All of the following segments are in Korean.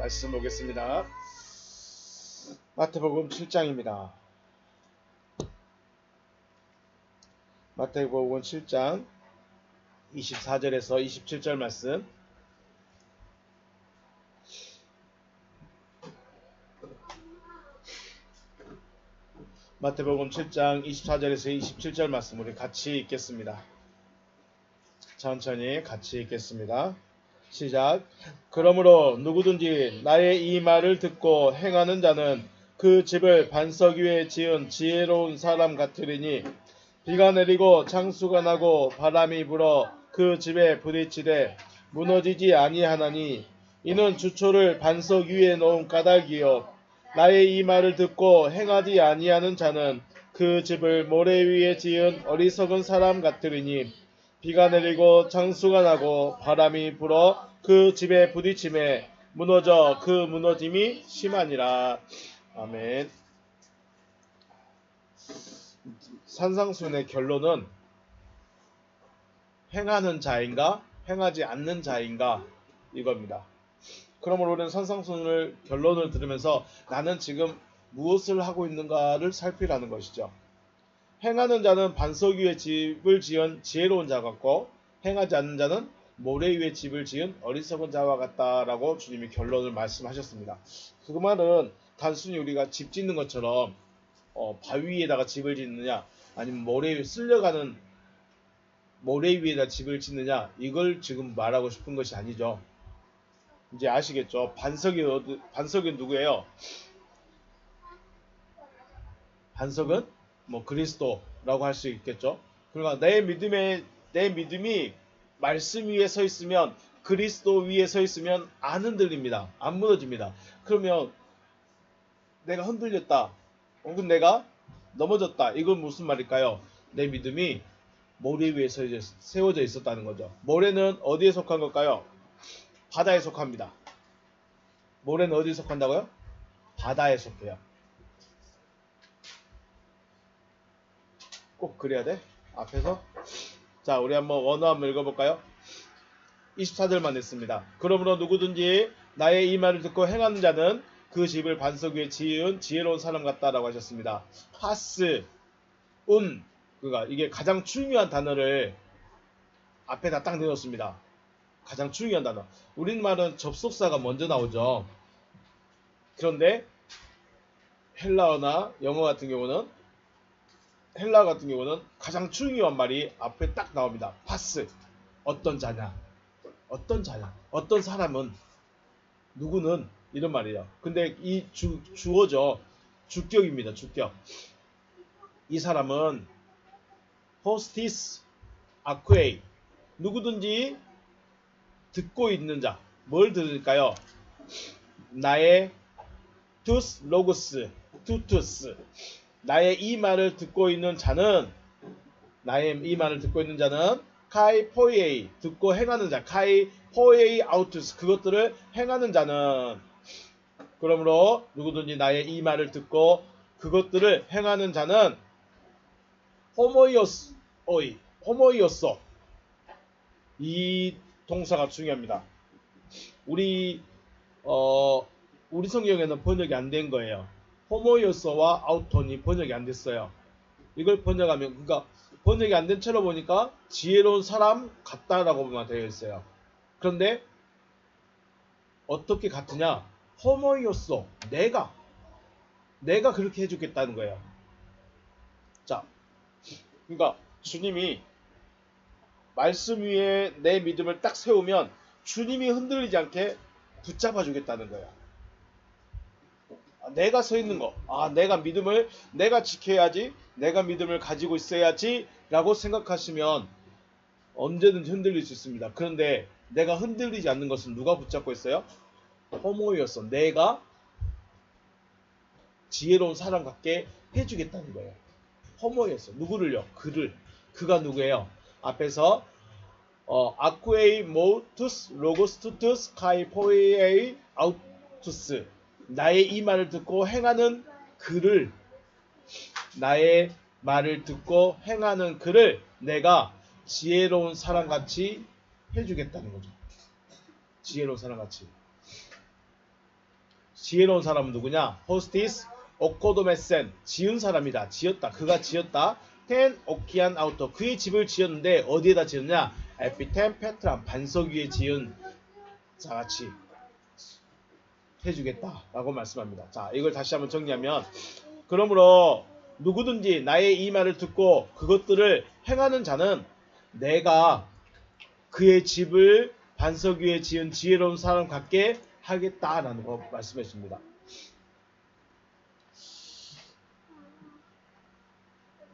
말씀 보겠습니다. 마태복음 7장입니다. 마태복음 7장 24절에서 27절 말씀. 마태복음 7장 24절에서 27절 말씀 우리 같이 읽겠습니다. 천천히 같이 읽겠습니다. 시작. 그러므로 누구든지 나의 이 말을 듣고 행하는 자는 그 집을 반석 위에 지은 지혜로운 사람 같으리니 비가 내리고 창수가 나고 바람이 불어 그 집에 부딪히되 무너지지 아니하나니 이는 주초를 반석 위에 놓은 까닭이요 나의 이 말을 듣고 행하지 아니하는 자는 그 집을 모래 위에 지은 어리석은 사람 같으리니 비가 내리고 창수가 나고 바람이 불어 그 집에 부딪힘에 무너져 그 무너짐이 심하니라. 아멘. 산상순의 결론은 행하는 자인가 행하지 않는 자인가 이겁니다. 그러므로 우리는 산상순을 결론을 들으면서 나는 지금 무엇을 하고 있는가를 살피라는 것이죠. 행하는 자는 반석 위에 집을 지은 지혜로운 자 같고 행하지 않는 자는 모래 위에 집을 지은 어리석은 자와 같다라고 주님이 결론을 말씀하셨습니다. 그 말은 단순히 우리가 집 짓는 것처럼 바위 위에다가 집을 짓느냐 아니면 모래 위에 쓸려가는 모래 위에다 집을 짓느냐 이걸 지금 말하고 싶은 것이 아니죠. 이제 아시겠죠? 반석이 누구예요? 반석은 그리스도라고 할 수 있겠죠. 그러니까 내 믿음이 말씀 위에 서 있으면 그리스도 위에 서 있으면 안 흔들립니다. 안 무너집니다. 그러면 내가 흔들렸다. 혹은 내가 넘어졌다. 이건 무슨 말일까요? 내 믿음이 모래 위에 세워져 있었다는 거죠. 모래는 어디에 속한 걸까요? 바다에 속합니다. 모래는 어디에 속한다고요? 바다에 속해요. 꼭 그래야 돼? 앞에서? 자, 우리 한번 원어 한번 읽어볼까요? 24절만 읽습니다. 그러므로 누구든지 나의 이 말을 듣고 행하는 자는 그 집을 반석 위에 지은 지혜로운 사람 같다라고 하셨습니다. 파스, 그러니까 이게 가장 중요한 단어를 앞에다 딱 내놓습니다. 가장 중요한 단어. 우리말은 접속사가 먼저 나오죠. 그런데 헬라어나 영어 같은 경우는 가장 중요한 말이 앞에 딱 나옵니다. 파스. 어떤 자냐? 어떤 사람은 누구는 이런 말이에요. 근데 이 주어죠. 주격입니다. 주격. 이 사람은 호스티스 아쿠에이 누구든지 듣고 있는 자. 뭘 들을까요? 나의 투스 로고스 투투스 나의 이 말을 듣고 있는 자는 카이 포이에이 듣고 행하는 자 카이 포이에이 아우투스 그것들을 행하는 자는 그러므로 누구든지 나의 이 말을 듣고 그것들을 행하는 자는 호모이오소 이 동사가 중요합니다. 우리 성경에는 번역이 안 된 거예요. 호모이오소와 아우톤이 번역이 안 됐어요. 이걸 번역하면 그러니까 번역이 안 된 채로 보니까 지혜로운 사람 같다라고만 되어 있어요. 그런데 어떻게 같으냐? 호모이오소 내가 그렇게 해주겠다는 거예요. 자, 그러니까 주님이 말씀 위에 내 믿음을 딱 세우면 주님이 흔들리지 않게 붙잡아 주겠다는 거예요. 내가 서 있는 거, 내가 지켜야지, 내가 믿음을 가지고 있어야지 라고 생각하시면 언제든지 흔들릴 수 있습니다. 그런데 내가 흔들리지 않는 것은 누가 붙잡고 있어요? 호모이었어. 내가 지혜로운 사람 같게 해주겠다는 거예요. 호모이었어. 누구를요? 그가 누구예요? 앞에서 아쿠에이 모투스 로고스 투투스 카이 포에이 아우투스 나의 이 말을 듣고 행하는 그를 내가 지혜로운 사람같이 해주겠다는 거죠. 지혜로운 사람같이. 지혜로운 사람은 누구냐? 호스티스 오코도메센 지은 사람이다. 지었다. 그가 지었다. 텐 오키안 아우터 그의 집을 지었는데 어디에다 지었냐? 에피텐 페트람 반석 위에 지은 자같이 해주겠다 라고 말씀합니다. 자, 이걸 다시 한번 정리하면 그러므로 누구든지 나의 이 말을 듣고 그것들을 행하는 자는 내가 그의 집을 반석 위에 지은 지혜로운 사람 같게 하겠다라는 거 말씀했습니다.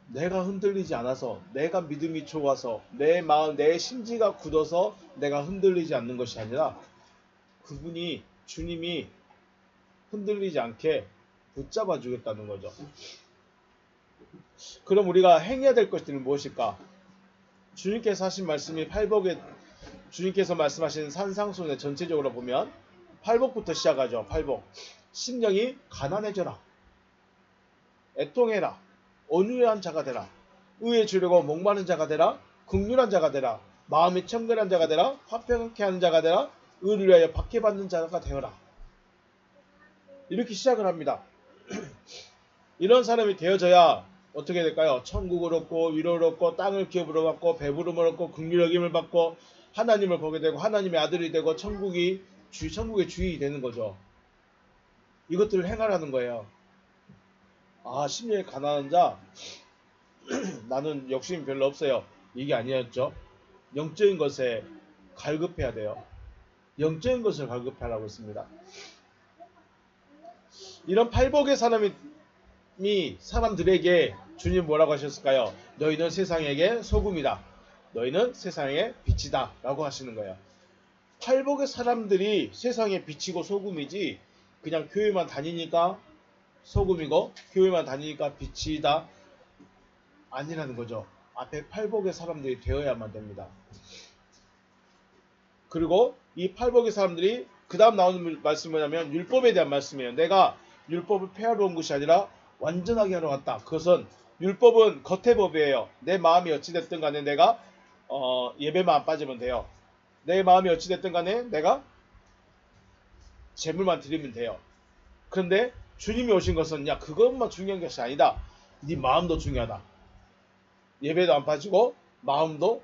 내가 흔들리지 않아서, 내가 믿음이 좋아서, 내 마음, 내 심지가 굳어서 내가 흔들리지 않는 것이 아니라 그분이, 주님이 흔들리지 않게 붙잡아 주겠다는 거죠. 그럼 우리가 행해야 될 것들은 무엇일까? 주님께서 하신 말씀이 팔복에, 주님께서 말씀하신 산상순회 전체적으로 보면 팔복부터 시작하죠. 팔복. 심령이 가난해져라. 애통해라. 온유한 자가 되라. 의에 주려고 목마른 자가 되라. 긍휼한 자가 되라. 마음이 청결한 자가 되라. 화평케 하는 자가 되라. 의를 위하여 박해받는 자가 되어라. 이렇게 시작을 합니다. 이런 사람이 되어져야 어떻게 될까요? 천국을 얻고 위로를 얻고 땅을 기업으로 받고 배부름을 얻고 긍휼 여김을 받고 하나님을 보게 되고 하나님의 아들이 되고 천국의 주인이 되는 거죠. 이것들을 행하라는 거예요. 아, 심령이 가난한 자 나는 욕심이 별로 없어요. 이게 아니었죠. 영적인 것에 갈급해야 돼요. 영적인 것을 갈급하라고 했습니다. 이런 팔복의 사람들에게 주님 뭐라고 하셨을까요? 너희는 세상에게 소금이다. 너희는 세상의 빛이다. 라고 하시는 거예요. 팔복의 사람들이 세상에 빛이고 소금이지 그냥 교회만 다니니까 소금이고 교회만 다니니까 빛이다. 아니라는 거죠. 앞에 팔복의 사람들이 되어야만 됩니다. 그리고 이 팔복의 사람들이 그 다음 나오는 말씀이 뭐냐면 율법에 대한 말씀이에요. 내가 율법을 폐하러 온 것이 아니라 완전하게 하러 왔다. 그것은 율법은 겉의 법이에요. 내 마음이 어찌됐든 간에 내가 예배만 안 빠지면 돼요. 내 마음이 어찌됐든 간에 내가 제물만 드리면 돼요. 그런데 주님이 오신 것은 야 그것만 중요한 것이 아니다. 네 마음도 중요하다. 예배도 안 빠지고 마음도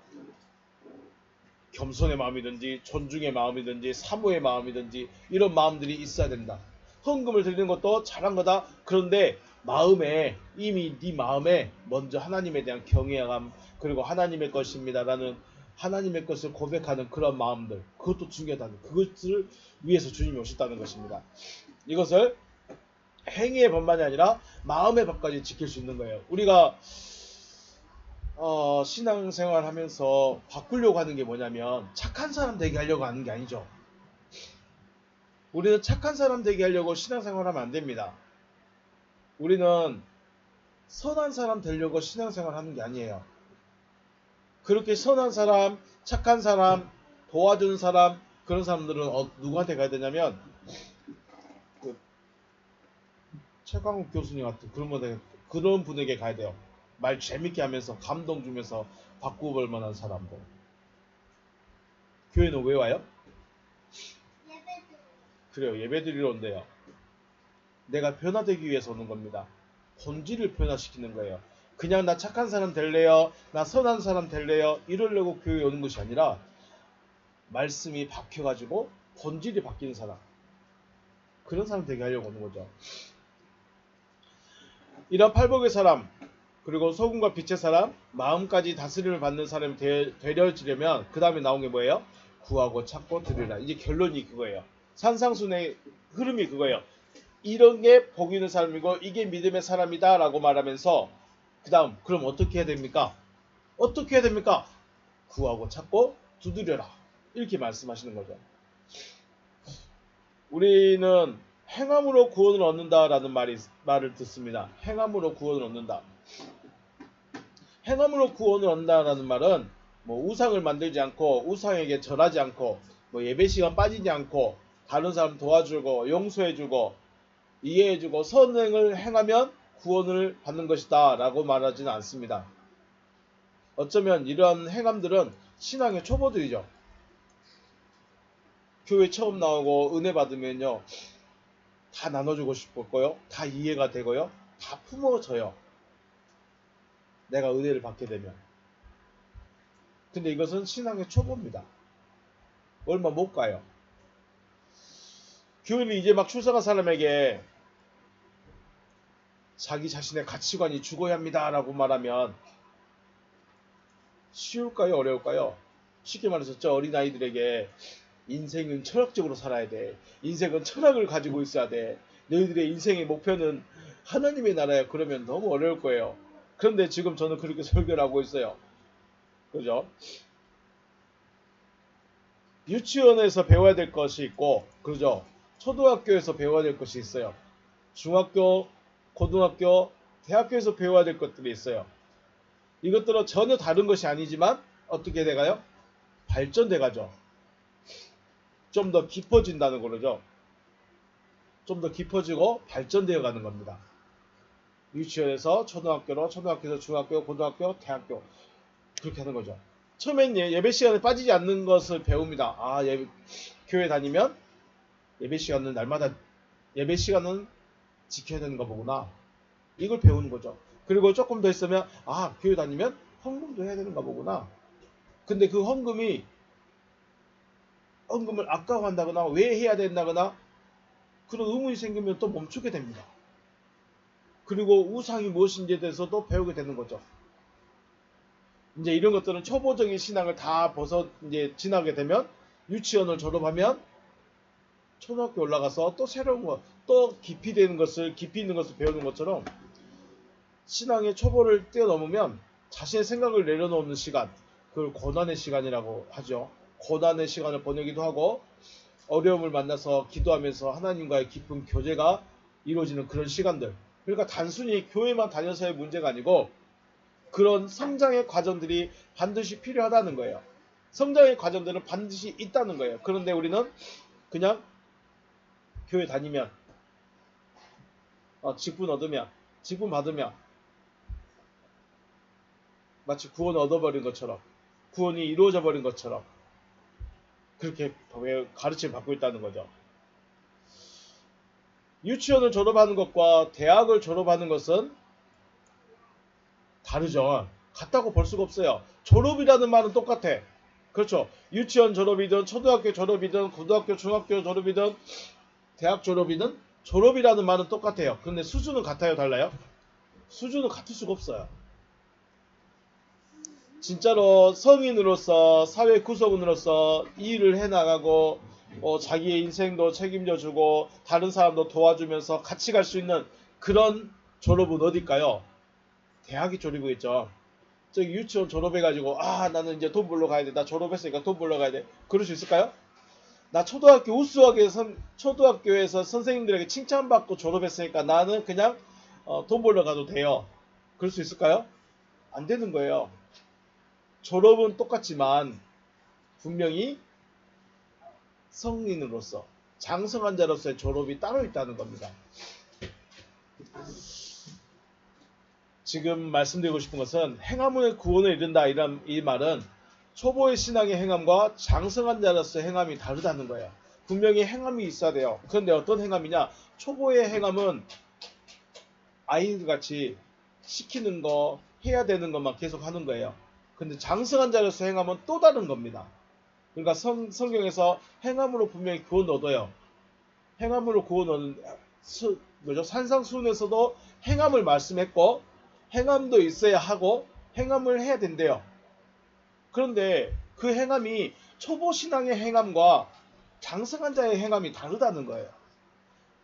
겸손의 마음이든지 존중의 마음이든지 사모의 마음이든지 이런 마음들이 있어야 된다. 헌금을 드리는 것도 잘한 거다. 그런데 마음에 이미 네 마음에 먼저 하나님에 대한 경외감 그리고 하나님의 것입니다라는 하나님의 것을 고백하는 그런 마음들 그것도 중요하다는 그것을 위해서 주님이 오셨다는 것입니다. 이것을 행위의 법만이 아니라 마음의 법까지 지킬 수 있는 거예요. 우리가 신앙생활 하면서 바꾸려고 하는 게 뭐냐면 착한 사람 되게 하려고 하는 게 아니죠. 우리는 착한 사람 되게 하려고 신앙생활 하면 안 됩니다. 우리는 선한 사람 되려고 신앙생활 하는 게 아니에요. 그렇게 선한 사람, 착한 사람, 도와주는 사람 그런 사람들은 누구한테 가야 되냐면 최강욱 교수님 같은 그런 분에게 가야 돼요. 말 재밌게 하면서 감동 주면서 바꾸볼 만한 사람들. 교회는 왜 와요? 그래요. 예배 드리러 온대요. 내가 변화되기 위해서 오는 겁니다. 본질을 변화시키는 거예요. 그냥 나 착한 사람 될래요? 나 선한 사람 될래요? 이러려고 교회에 오는 것이 아니라 말씀이 박혀가지고 본질이 바뀌는 사람. 그런 사람 되게 하려고 오는 거죠. 이런 팔복의 사람 그리고 소금과 빛의 사람 마음까지 다스림을 받는 사람이 되려지려면 그 다음에 나온 게 뭐예요? 구하고 찾고 들으라. 이제 결론이 그거예요. 산상순의 흐름이 그거예요. 이런 게 복 있는 사람이고 이게 믿음의 사람이다 라고 말하면서 그 다음 그럼 어떻게 해야 됩니까? 어떻게 해야 됩니까? 구하고 찾고 두드려라. 이렇게 말씀하시는 거죠. 우리는 행함으로 구원을 얻는다라는 말을 듣습니다. 행함으로 구원을 얻는다. 행함으로 구원을 얻는다라는 말은 뭐 우상을 만들지 않고 우상에게 절하지 않고 뭐 예배 시간 빠지지 않고 다른 사람 도와주고 용서해주고 이해해주고 선행을 행하면 구원을 받는 것이다 라고 말하지는 않습니다. 어쩌면 이러한 행함들은 신앙의 초보들이죠. 교회 처음 나오고 은혜 받으면요 다 나눠주고 싶었고요. 다 이해가 되고요. 다 품어져요. 내가 은혜를 받게 되면. 근데 이것은 신앙의 초보입니다. 얼마 못 가요. 교회를 이제 막 출석한 사람에게 자기 자신의 가치관이 죽어야 합니다 라고 말하면 쉬울까요? 어려울까요? 쉽게 말해서 저 어린아이들에게 인생은 철학적으로 살아야 돼. 인생은 철학을 가지고 있어야 돼. 너희들의 인생의 목표는 하나님의 나라야. 그러면 너무 어려울 거예요. 그런데 지금 저는 그렇게 설교를 하고 있어요. 그죠? 유치원에서 배워야 될 것이 있고, 그죠? 초등학교에서 배워야 될 것이 있어요. 중학교, 고등학교, 대학교에서 배워야 될 것들이 있어요. 이것들은 전혀 다른 것이 아니지만 어떻게 돼가요? 발전돼 가죠. 좀 더 깊어진다는 거죠. 좀 더 깊어지고 발전되어 가는 겁니다. 유치원에서 초등학교로, 초등학교에서 중학교, 고등학교, 대학교 그렇게 하는 거죠. 처음엔 예배 시간에 빠지지 않는 것을 배웁니다. 아, 교회 다니면 예배 시간은 날마다 예배 시간은 지켜야 되는 거 보구나. 이걸 배우는 거죠. 그리고 조금 더 있으면 아, 교회 다니면 헌금도 해야 되는가 보구나. 근데 그 헌금을 아까워한다거나 왜 해야 된다거나 그런 의문이 생기면 또 멈추게 됩니다. 그리고 우상이 무엇인지에 대해서도 배우게 되는 거죠. 이제 이런 것들은 초보적인 신앙을 다 이제 지나게 되면 유치원을 졸업하면 초등학교 올라가서 또 새로운 것, 또 깊이 있는 것을 배우는 것처럼 신앙의 초보를 뛰어넘으면 자신의 생각을 내려놓는 시간, 그걸 고난의 시간이라고 하죠. 고난의 시간을 보내기도 하고 어려움을 만나서 기도하면서 하나님과의 깊은 교제가 이루어지는 그런 시간들. 그러니까 단순히 교회만 다녀서의 문제가 아니고 그런 성장의 과정들이 반드시 필요하다는 거예요. 성장의 과정들은 반드시 있다는 거예요. 그런데 우리는 그냥 교회 다니면 직분 받으면 마치 구원을 얻어버린 것처럼 구원이 이루어져 버린 것처럼 그렇게 가르침을 받고 있다는 거죠. 유치원을 졸업하는 것과 대학을 졸업하는 것은 다르죠. 같다고 볼 수가 없어요. 졸업이라는 말은 똑같아. 그렇죠. 유치원 졸업이든 초등학교 졸업이든 고등학교 중학교 졸업이든 대학 졸업이든 졸업이라는 말은 똑같아요. 근데 수준은 같아요? 달라요? 수준은 같을 수가 없어요. 진짜로 성인으로서 사회 구성원으로서 일을 해나가고 자기의 인생도 책임져주고 다른 사람도 도와주면서 같이 갈 수 있는 그런 졸업은 어딜까요? 대학이 졸업이겠죠. 저기 유치원 졸업해가지고 나는 이제 돈 벌러 가야 돼. 나 졸업했으니까 돈 벌러 가야 돼. 그럴 수 있을까요? 나 초등학교 우수하게 초등학교에서 선생님들에게 칭찬받고 졸업했으니까 나는 그냥 돈 벌러 가도 돼요. 그럴 수 있을까요? 안 되는 거예요. 졸업은 똑같지만 분명히 성인으로서 장성한 자로서의 졸업이 따로 있다는 겁니다. 지금 말씀드리고 싶은 것은 행함의 구원을 이룬다 이 말은 초보의 신앙의 행함과 장성한 자로서의 행함이 다르다는 거예요. 분명히 행함이 있어야 돼요. 그런데 어떤 행함이냐? 초보의 행함은 아이들같이 시키는 거 해야 되는 것만 계속 하는 거예요. 근데 장성한 자로서 행함은 또 다른 겁니다. 그러니까 성경에서 행함으로 분명히 구원 얻어요. 행함으로 구원 얻는 산상수훈에서도 행함을 말씀했고 행함도 있어야 하고 행함을 해야 된대요. 그런데 그 행함이 초보 신앙의 행함과 장성한 자의 행함이 다르다는 거예요.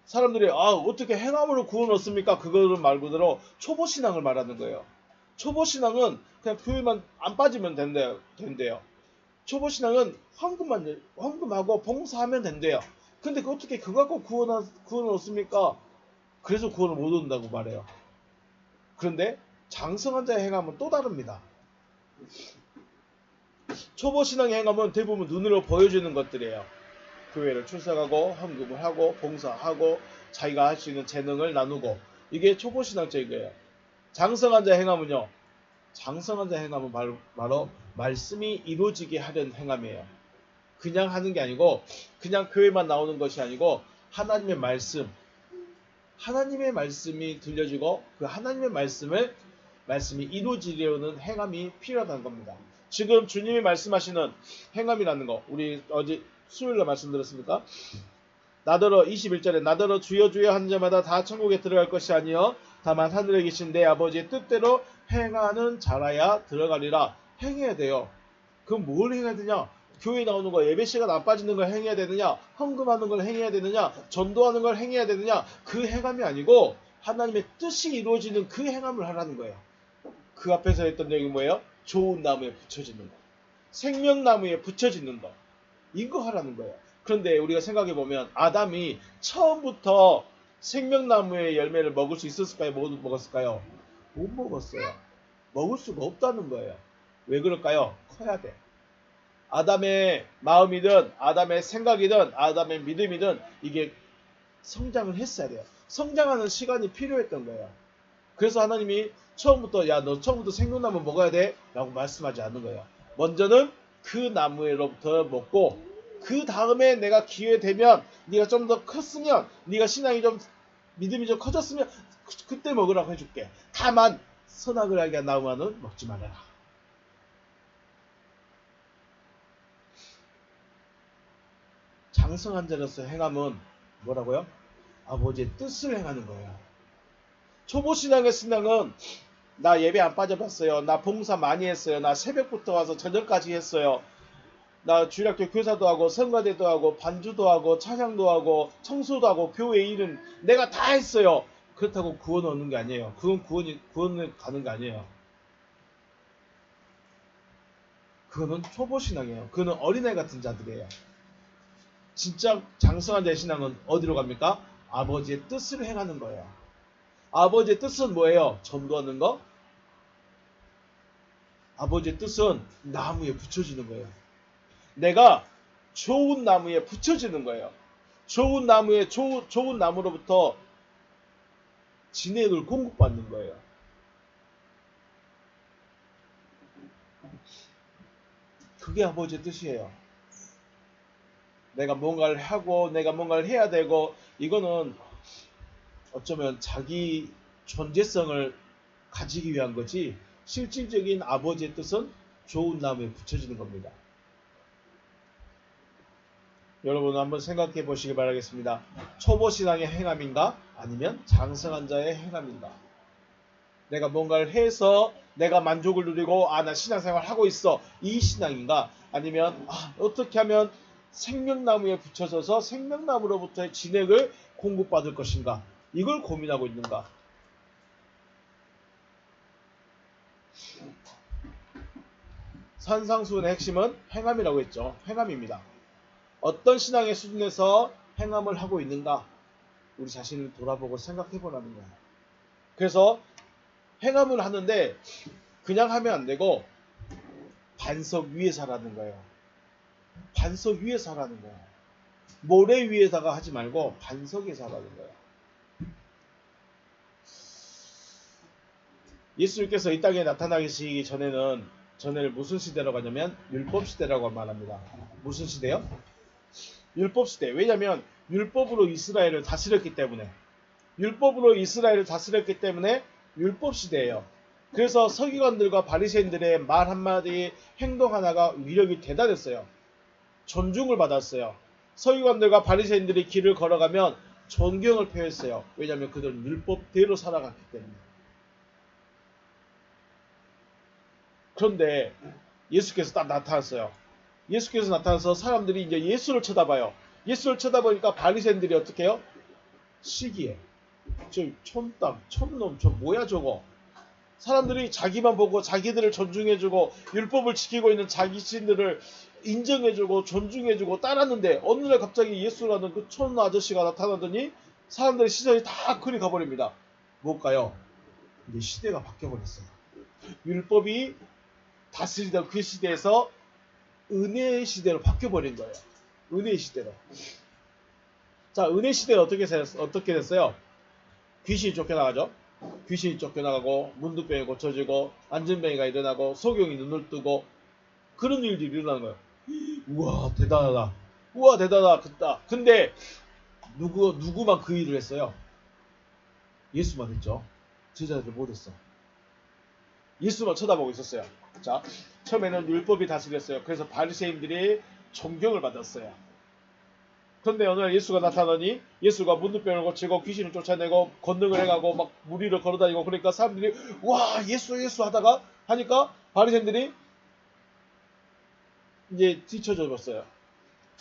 사람들이 어떻게 행함으로 구원 얻습니까? 그거를 말 그대로 초보 신앙을 말하는 거예요. 초보 신앙은 그냥 교회만 안 빠지면 된대요. 초보 신앙은 헌금하고 봉사하면 된대요. 근데 어떻게 그거 갖고 구원을 얻습니까? 그래서 구원을 못 얻는다고 말해요. 그런데 장성한 자의 행함은 또 다릅니다. 초보 신앙의 행함은 대부분 눈으로 보여주는 것들이에요. 교회를 출석하고 헌금을 하고 봉사하고 자기가 할 수 있는 재능을 나누고 이게 초보 신앙적인 거예요. 장성한 자의 행함은요. 장성한 자의 행함은 바로 말씀이 이루어지게 하려는 행함이에요. 그냥 하는 게 아니고 그냥 교회만 나오는 것이 아니고 하나님의 말씀 하나님의 말씀이 들려지고 그 하나님의 말씀이 이루어지려는 행함이 필요하다는 겁니다. 지금 주님이 말씀하시는 행함이라는 거, 우리 어제 수요일에 말씀드렸습니까? 나더러 21절에 나더러 주여 주여 하는 자마다 다 천국에 들어갈 것이 아니요 다만 하늘에 계신 내 아버지의 뜻대로 행하는 자라야 들어가리라. 행해야 돼요. 그럼 뭘 행해야 되냐? 교회 나오는 거, 예배 시간 안 빠지는 걸 행해야 되느냐? 헌금하는 걸 행해야 되느냐? 전도하는 걸 행해야 되느냐? 그 행함이 아니고 하나님의 뜻이 이루어지는 그 행함을 하라는 거예요. 그 앞에서 했던 내용이 뭐예요? 좋은 나무에 붙여지는 거, 생명나무에 붙여지는 거, 이거 하라는 거예요. 그런데 우리가 생각해보면 아담이 처음부터 생명나무의 열매를 먹을 수 있었을까요? 못 먹었을까요? 못 먹었어요. 먹을 수가 없다는 거예요. 왜 그럴까요? 커야 돼. 아담의 마음이든 아담의 생각이든 아담의 믿음이든 이게 성장을 했어야 돼요. 성장하는 시간이 필요했던 거예요. 그래서 하나님이 처음부터 야 너 처음부터 생명나무 먹어야 돼 라고 말씀하지 않는 거예요. 먼저는 그 나무로부터 먹고 그 다음에 내가 기회 되면 네가 좀 더 컸으면 네가 신앙이 좀 믿음이 좀 커졌으면 그때 먹으라고 해줄게. 다만 선악을 알게 한 나무는 먹지 말아라. 장성한 자로서 행함은 뭐라고요? 아버지의 뜻을 행하는 거예요. 초보신앙의 신앙은 나 예배 안 빠져봤어요. 나 봉사 많이 했어요. 나 새벽부터 와서 저녁까지 했어요. 나 주일학교 교사도 하고 성가대도 하고 반주도 하고 찬양도 하고 청소도 하고 교회 일은 내가 다 했어요. 그렇다고 구원 얻는 게 아니에요. 그건 구원을 가는 게 아니에요. 그거는 초보신앙이에요. 그거는 어린애 같은 자들이에요. 진짜 장성한 내 신앙은 어디로 갑니까? 아버지의 뜻을 행하는 거예요. 아버지의 뜻은 뭐예요? 전도하는 거? 아버지의 뜻은 나무에 붙여지는 거예요. 내가 좋은 나무에 붙여지는 거예요. 좋은 나무로부터 진액을 공급받는 거예요. 그게 아버지의 뜻이에요. 내가 뭔가를 하고 내가 뭔가를 해야 되고 이거는 어쩌면 자기 존재성을 가지기 위한 거지 실질적인 아버지의 뜻은 좋은 나무에 붙여지는 겁니다. 여러분 한번 생각해 보시기 바라겠습니다. 초보신앙의 행함인가? 아니면 장성한 자의 행함인가? 내가 뭔가를 해서 내가 만족을 누리고 나 신앙생활 하고 있어. 이 신앙인가? 아니면 어떻게 하면 생명나무에 붙여져서 생명나무로부터의 진액을 공급받을 것인가? 이걸 고민하고 있는가? 산상수훈의 핵심은 행함이라고 했죠. 행함입니다. 어떤 신앙의 수준에서 행함을 하고 있는가? 우리 자신을 돌아보고 생각해 보라는 거예요. 그래서 행함을 하는데 그냥 하면 안 되고 반석 위에서 하라는 거예요. 반석 위에서 하라는 거예요. 모래 위에다가 하지 말고 반석에서 하라는 거예요. 예수님께서 이 땅에 나타나시기 전에는 무슨 시대라고 하냐면 율법 시대라고 말합니다. 무슨 시대요? 율법 시대. 왜냐하면 율법으로 이스라엘을 다스렸기 때문에 율법 시대예요. 그래서 서기관들과 바리새인들의 말 한마디 행동 하나가 위력이 대단했어요. 존중을 받았어요. 서기관들과 바리새인들이 길을 걸어가면 존경을 표했어요. 왜냐하면 그들은 율법대로 살아갔기 때문에. 그런데 예수께서 딱 나타났어요. 예수께서 나타나서 사람들이 이제 예수를 쳐다봐요. 예수를 쳐다보니까 바리새인들이 어떻게 해요? 시기해. 저 촌땅, 촌놈, 저 뭐야 저거. 사람들이 자기만 보고 자기들을 존중해주고 율법을 지키고 있는 자기신들을 인정해주고 존중해주고 따랐는데 어느 날 갑자기 예수라는 그 촌 아저씨가 나타나더니 사람들의 시선이 다 그리 가버립니다. 뭘까요? 이제 시대가 바뀌어버렸어요. 율법이 다스리던 그 시대에서 은혜의 시대로 바뀌어버린 거예요. 은혜의 시대로. 자, 은혜 시대는 어떻게 됐어요? 귀신이 쫓겨나가죠. 귀신이 쫓겨나가고 문둥병이 고쳐지고 안전병이가 일어나고 소경이 눈을 뜨고 그런 일들이 일어나는 거예요. 우와 대단하다. 근데 누구만 그 일을 했어요? 예수만 했죠. 제자들 못했어. 예수만 쳐다보고 있었어요. 자, 처음에는 율법이 다스렸어요. 그래서 바리새인들이 존경을 받았어요. 그런데 어느 날 예수가 나타나니 예수가 문둥병을 고치고 귀신을 쫓아내고 권능을 해가고 막 무리를 걸어다니고 그러니까 사람들이 와 예수 하다가 하니까 바리새인들이 이제 뒤쳐져 졌어요.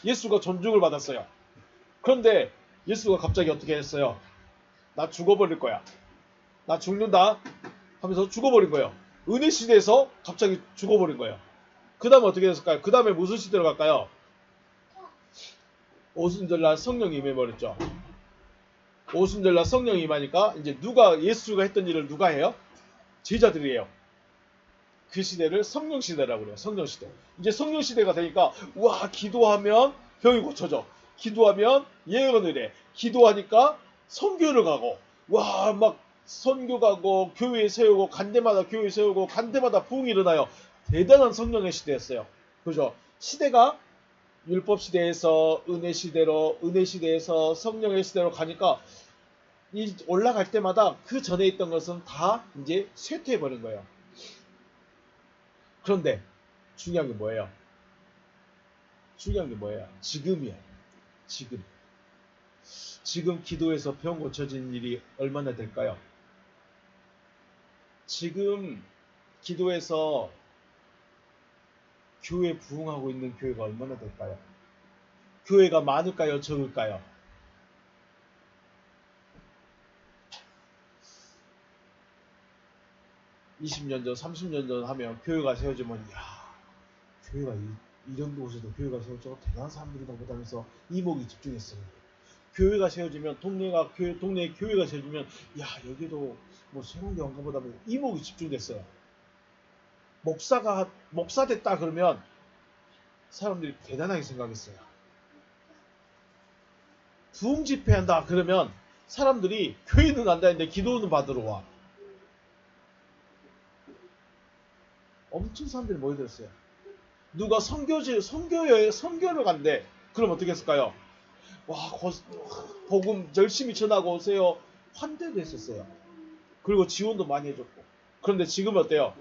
예수가 존중을 받았어요. 그런데 예수가 갑자기 어떻게 했어요? 나 죽어버릴 거야. 나 죽는다 하면서 죽어버린 거예요. 은혜 시대에서 갑자기 죽어버린 거예요. 그 다음에 어떻게 됐을까요? 그 다음에 무슨 시대로 갈까요? 오순절날 성령이 임해버렸죠. 오순절날 성령이 임하니까 이제 누가 예수가 했던 일을 누가 해요? 제자들이 해요. 그 시대를 성령 시대라고 그래요. 성령 시대. 이제 성령 시대가 되니까 와 기도하면 병이 고쳐져. 기도하면 예언을 해. 기도하니까 선교를 가고 와 막 선교 가고 교회 세우고 간대마다 교회 세우고 간대마다 부흥이 일어나요. 대단한 성령의 시대였어요. 그죠? 시대가 율법 시대에서 은혜 시대로 은혜 시대에서 성령의 시대로 가니까 이 올라갈 때마다 그 전에 있던 것은 다 이제 쇠퇴해 버린 거예요. 그런데 중요한 게 뭐예요? 중요한 게 뭐예요? 지금이에요. 지금 기도해서 병 고쳐진 일이 얼마나 될까요? 지금 기도해서 교회 부흥하고 있는 교회가 얼마나 될까요? 교회가 많을까요? 적을까요? 20년 전, 30년 전 하면 교회가 세워지면 야 교회가 이런 곳에도 교회가 세워져 대단한 사람들이다 보다 하면서 이목이 집중했어요. 교회가 세워지면 동네에 교회가 세워지면 야 여기도 뭐 새로운교회인가 보다 하면서 이목이 집중됐어요. 목사 됐다 그러면 사람들이 대단하게 생각했어요. 부흥 집회한다 그러면 사람들이 교회는 간다 했는데 기도는 받으러 와. 엄청 사람들이 모여들었어요. 누가 선교를 간대. 그럼 어떻게 했을까요? 와, 복음 열심히 전하고 오세요. 환대도 했었어요. 그리고 지원도 많이 해줬고. 그런데 지금 어때요?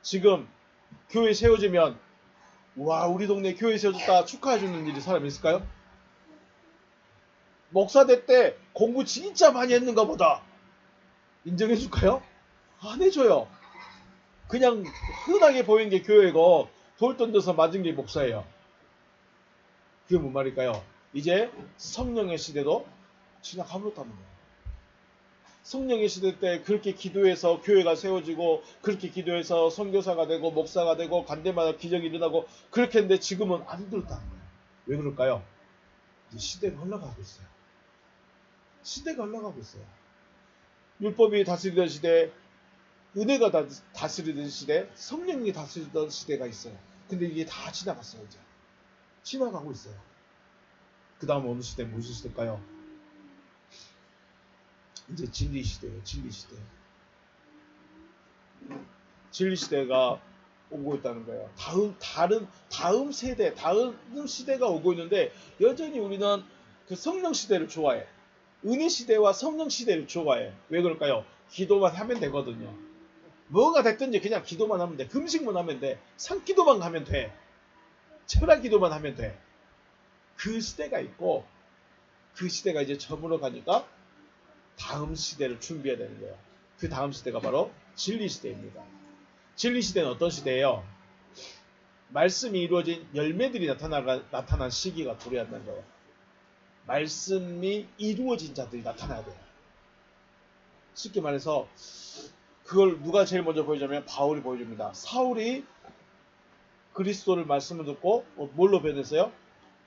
지금 교회 세워지면 와, 우리 동네 교회 세워졌다 축하해주는 일이 사람이 있을까요? 목사 됐대 공부 진짜 많이 했는가 보다. 인정해줄까요? 안 해줘요. 그냥 흔하게 보이는 게 교회고 돌 던져서 맞은 게 목사예요. 그게 뭔 말일까요? 이제 성령의 시대도 지나가버렸다는 거예요. 성령의 시대 때 그렇게 기도해서 교회가 세워지고 그렇게 기도해서 선교사가 되고 목사가 되고 간대마다 기적이 일어나고 그렇게 했는데 지금은 안 그렇다는 거예요. 왜 그럴까요? 이제 시대가 흘러가고 있어요. 시대가 흘러가고 있어요. 율법이 다스리던 시대, 은혜가 다스리던 시대, 성령이 다스리던 시대가 있어요. 근데 이게 다 지나갔어요. 이제 지나가고 있어요. 그 다음 어느 시대 무슨 시대일까요? 이제 진리 시대예요. 진리 시대. 진리 시대가 오고 있다는 거예요. 다음 세대, 다음 시대가 오고 있는데 여전히 우리는 그 성령 시대를 좋아해. 은혜 시대와 성령 시대를 좋아해. 왜 그럴까요? 기도만 하면 되거든요. 뭐가 됐든지 그냥 기도만 하면 돼. 금식만 하면 돼. 산기도만 하면 돼. 철학 기도만 하면 돼. 그 시대가 있고 그 시대가 이제 저물어 가니까 다음 시대를 준비해야 되는 거예요. 그 다음 시대가 바로 진리 시대입니다. 진리 시대는 어떤 시대예요? 말씀이 이루어진 열매들이 나타난 시기가 도래한다는 거예요. 말씀이 이루어진 자들이 나타나야 돼요. 쉽게 말해서 그걸 누가 제일 먼저 보여주냐면 바울이 보여줍니다. 사울이 그리스도를 말씀을 듣고 뭘로 변했어요?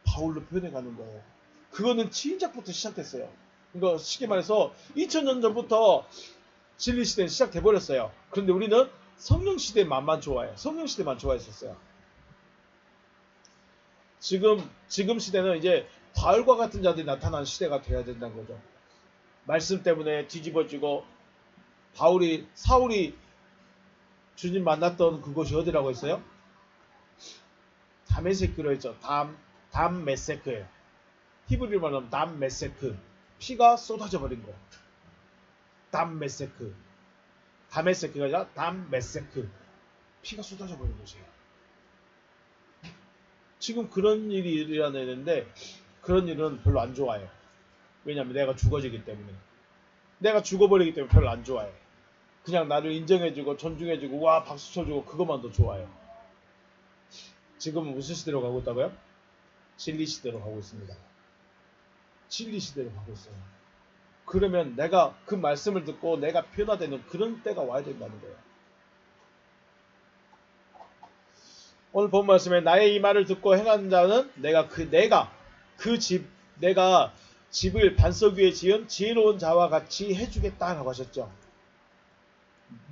바울로 변해가는 거예요. 그거는 시작부터 시작됐어요. 그러니까 쉽게 말해서 2000년 전부터 진리 시대는 시작돼버렸어요. 그런데 우리는 성령 시대만만 좋아해요. 성령 시대만 좋아했었어요. 지금 시대는 이제 바울과 같은 자들이 나타나는 시대가 돼야 된다는 거죠. 말씀 때문에 뒤집어지고 사울이 주님 만났던 그곳이 어디라고 했어요? 다메섹크로 했죠. 담메세크예요. 히브리로 말하면 담메세크. 피가 쏟아져 버린 거예요. 담메세크. 다메세크가 아니라 담메세크. 피가 쏟아져 버린 것이에요. 지금 그런 일이 일어나는데 그런 일은 별로 안 좋아요. 왜냐하면 내가 죽어지기 때문에. 내가 죽어버리기 때문에 별로 안 좋아요. 그냥 나를 인정해주고 존중해주고 와 박수 쳐주고 그것만 더 좋아요. 지금은 무슨 시대로 가고 있다고요? 진리 시대로 가고 있습니다. 진리 시대로 가고 있어요. 그러면 내가 그 말씀을 듣고 내가 변화되는 그런 때가 와야 된다는 거예요. 오늘 본 말씀에 나의 이 말을 듣고 행하는 자는 내가 집을 반석 위에 지은 지혜로운 자와 같이 해주겠다라고 하셨죠.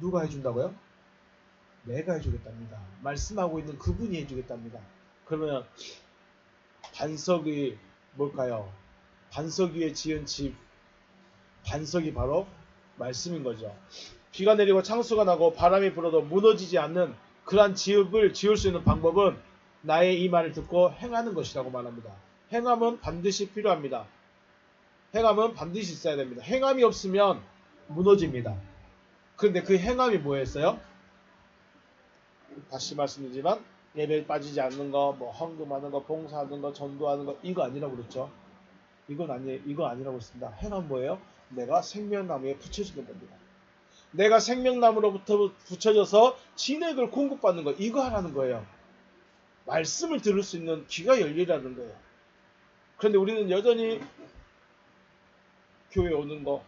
누가 해준다고요? 내가 해주겠답니다. 말씀하고 있는 그분이 해주겠답니다. 그러면 반석이 뭘까요? 반석 위에 지은 집, 반석이 바로 말씀인 거죠. 비가 내리고 창수가 나고 바람이 불어도 무너지지 않는 그러한 집을 지을 수 있는 방법은 나의 이 말을 듣고 행하는 것이라고 말합니다. 행함은 반드시 필요합니다. 행함은 반드시 있어야 됩니다. 행함이 없으면 무너집니다. 그런데 그 행함이 뭐였어요? 다시 말씀드리지만 예배에 빠지지 않는 거, 뭐 헌금하는 거, 봉사하는 거, 전도하는 거 이거 아니라고 그랬죠. 이거 아니라고 했습니다. 행함 뭐예요? 내가 생명나무에 붙여지는 겁니다. 내가 생명나무로부터 붙여져서 진액을 공급받는 거 이거 하라는 거예요. 말씀을 들을 수 있는 귀가 열리라는 거예요. 그런데 우리는 여전히 교회 오는 거,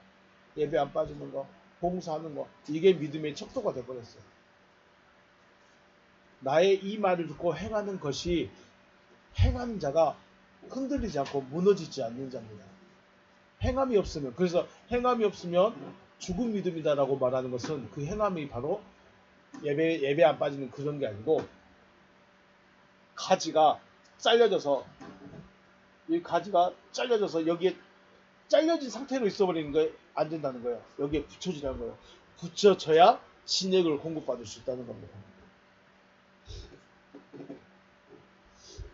예배 안 빠지는 거, 봉사하는 거 이게 믿음의 척도가 되어버렸어요. 나의 이 말을 듣고 행하는 것이 행하는 자가 흔들리지 않고 무너지지 않는 자입니다. 행함이 없으면 그래서 행함이 없으면 죽은 믿음이다라고 말하는 것은 그 행함이 바로 예배 안 빠지는 그런 게 아니고 가지가 잘려져서 이 가지가 잘려져서 여기에 잘려진 상태로 있어버리는 게 안 된다는 거예요. 여기에 붙여지라는 거예요. 붙여져야 신액을 공급받을 수 있다는 겁니다.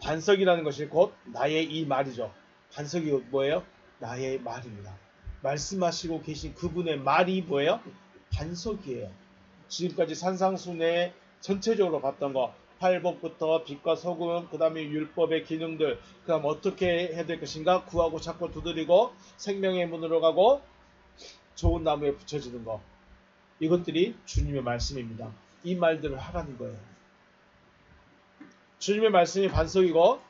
반석이라는 것이 곧 나의 이 말이죠. 반석이 뭐예요? 나의 말입니다. 말씀하시고 계신 그분의 말이 뭐예요? 반석이에요. 지금까지 산상순회 전체적으로 봤던 거 팔복부터 빛과 소금, 그 다음에 율법의 기능들, 그 다음 어떻게 해야 될 것인가 구하고 찾고 두드리고 생명의 문으로 가고 좋은 나무에 붙여지는 거 이것들이 주님의 말씀입니다. 이 말들을 하라는 거예요. 주님의 말씀이 반석이고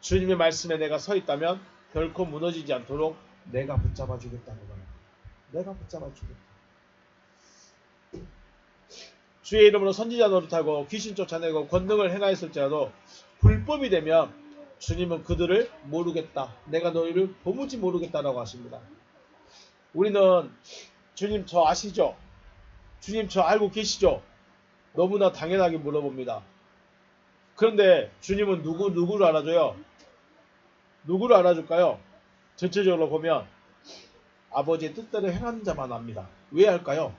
주님의 말씀에 내가 서 있다면 결코 무너지지 않도록 내가 붙잡아 주겠다는 거예요. 내가 붙잡아 주겠다. 주의 이름으로 선지자 노릇하고 귀신 쫓아내고 권능을 행하였을지라도 불법이 되면 주님은 그들을 모르겠다. 내가 너희를 도무지 모르겠다라고 하십니다. 우리는 주님 저 아시죠? 주님 저 알고 계시죠? 너무나 당연하게 물어봅니다. 그런데 주님은 누구를 알아줘요? 누구를 알아줄까요? 전체적으로 보면 아버지의 뜻대로 행하는 자만 압니다. 왜 할까요?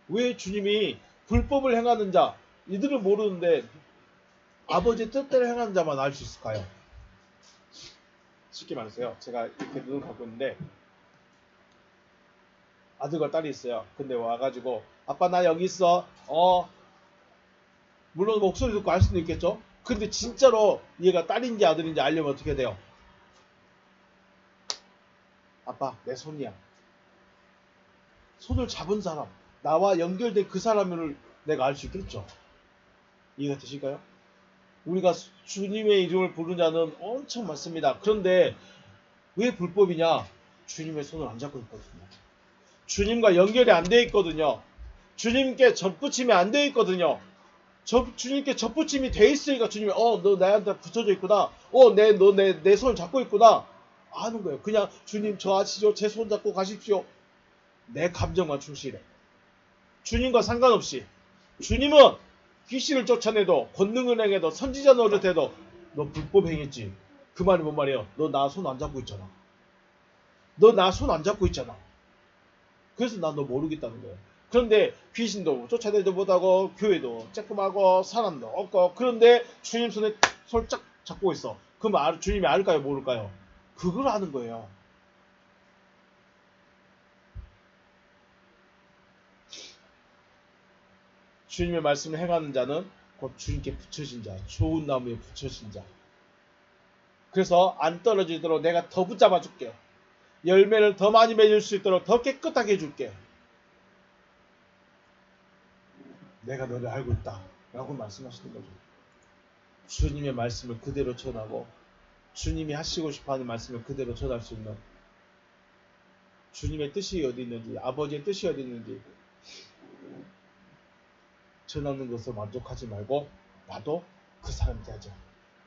왜 주님이 불법을 행하는 자 이들은 모르는데 아버지의 뜻대로 행하는 자만 알 수 있을까요? 쉽게 말해서요. 제가 이렇게 눈을 감고 있는데 아들과 딸이 있어요. 근데 와가지고 아빠 나 여기 있어. 물론 목소리 듣고 알 수도 있겠죠. 근데 진짜로 얘가 딸인지 아들인지 알려면 어떻게 돼요? 아빠 내 손이야. 손을 잡은 사람 나와 연결된 그 사람을 내가 알 수 있겠죠. 이해가 되실까요? 우리가 주님의 이름을 부르는 자는 엄청 많습니다. 그런데 왜 불법이냐? 주님의 손을 안 잡고 있거든요. 주님과 연결이 안 되어 있거든요. 주님께 접붙임이 안 되어 있거든요. 주님께 접붙임이 돼 있으니까 주님이 너 나한테 붙여져 있구나. 너 내 손을 잡고 있구나. 아는 거예요. 그냥 주님 저 아시죠? 제 손 잡고 가십시오. 내 감정만 충실해. 주님과 상관없이 주님은 귀신을 쫓아내도 권능을 행해도 선지자 노릇해도 너 불법 행했지. 그 말이 뭔 말이에요? 너 나 손 안 잡고 있잖아. 너 나 손 안 잡고 있잖아. 그래서 난 너 모르겠다는 거예요. 그런데 귀신도 쫓아내도 못하고 교회도 쬐끔하고 사람도 없고 그런데 주님 손에 손 쫙 잡고 있어. 그럼 주님이 알까요? 모를까요? 그걸 아는 거예요. 주님의 말씀을 행하는 자는 곧 주님께 붙여진 자, 좋은 나무에 붙여진 자. 그래서 안 떨어지도록 내가 더 붙잡아 줄게. 열매를 더 많이 맺을 수 있도록 더 깨끗하게 해줄게. 내가 너를 알고 있다 라고 말씀하시는 거죠. 주님의 말씀을 그대로 전하고 주님이 하시고 싶어하는 말씀을 그대로 전할 수 있는, 주님의 뜻이 어디 있는지, 아버지의 뜻이 어디 있는지 전하는 것을 만족하지 말고 나도 그 사람이 되자.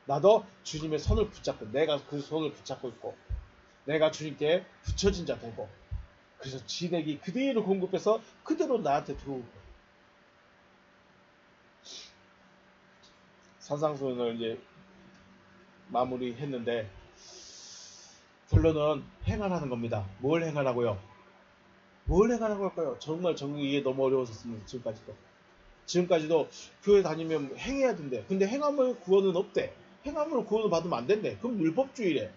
나도 주님의 손을 붙잡고, 내가 그 손을 붙잡고 있고 내가 주님께 붙여진 자 되고, 그래서 진액이 그대로 공급해서 그대로 나한테 들어오고. 산상수훈을 이제 마무리했는데 결론은 행하라는 겁니다. 뭘 행하라고요? 뭘 행하라고 할까요? 정말 정리 이해 너무 어려웠었습니다. 지금까지도 교회 다니면 행해야 된대. 근데 행함으로 구원은 없대. 행함으로 구원을 받으면 안 된대. 그럼 율법주의래.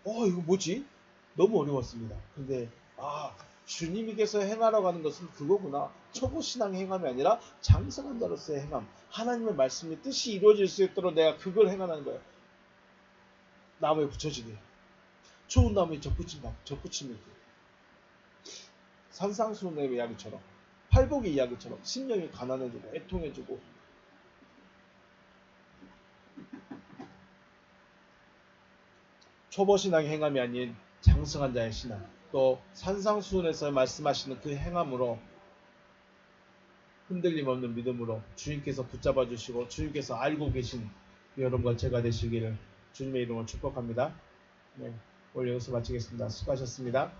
이거 뭐지? 너무 어려웠습니다. 근데 주님께서 행하라고 하는 것은 그거구나. 초보신앙 행함이 아니라 장성한 자로서의 행함. 하나님의 말씀의 뜻이 이루어질 수 있도록 내가 그걸 행하는 거예요. 나무에 붙여지게. 좋은 나무에 접붙임이. 산상수훈의 이야기처럼, 팔복의 이야기처럼 심령이 가난해지고 애통해지고. 초보신앙의 행함이 아닌 장성한 자의 신앙, 또 산상수훈에서 말씀하시는 그 행함으로 흔들림 없는 믿음으로 주님께서 붙잡아 주시고 주님께서 알고 계신 여러분과 제가 되시기를 주님의 이름으로 축복합니다. 네, 오늘 여기서 마치겠습니다. 수고하셨습니다.